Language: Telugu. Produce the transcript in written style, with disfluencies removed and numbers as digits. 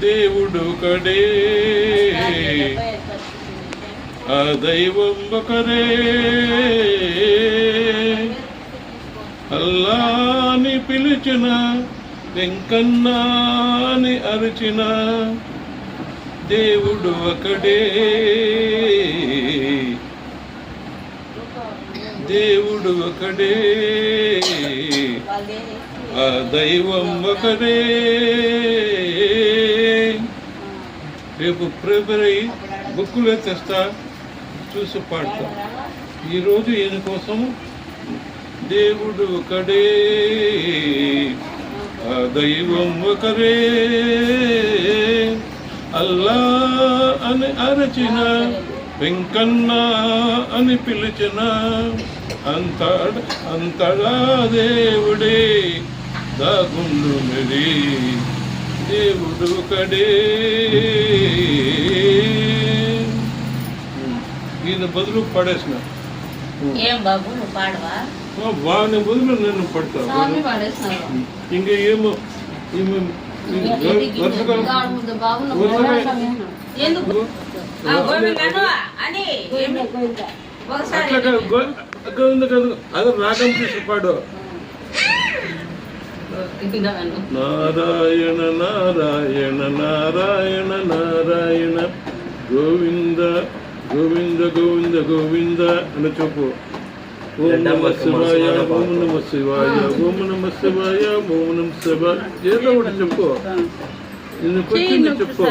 దేవుడు ఒకడే, ఆ దైవం ఒకరే. అల్లాని పిలిచిన, వెంకన్నాని అరిచిన, దేవుడు ఒకడే, దేవుడు ఒకడే, ఆ దైవం ఒకడే. రేపు ప్రిపేర్ అయ్యి బుక్కులే తెస్తా, చూసి పాడతా. ఈరోజు ఈయన కోసం దేవుడు ఒకడే, ఆ దైవం ఒకరే. అల్లా అని అరచిన, వెంకన్న అని పిలిచిన, అంతడా దేవుడే దాగుండు మరి, దేవుడు ఒకడే. ఈయన బదులు పడేసిన. ఏం బాబు నువ్వు పాడవా? వాని బదులు నేను పడతా. ఇంకా ఏమో అదే రాగం తీసి పాడు. నారాయణ నారాయణ నారాయణ నారాయణ గోవింద గోవింద గోవింద గోవింద అని చెప్పు. ఓం నమ శివాయ, ఓం నమ శివాయ, ఓం నమ శివాయ, ఓం నమ శివాయ. ఏదో ఒకటి చెప్పు, నిన్ను కొంచెం చెప్పు.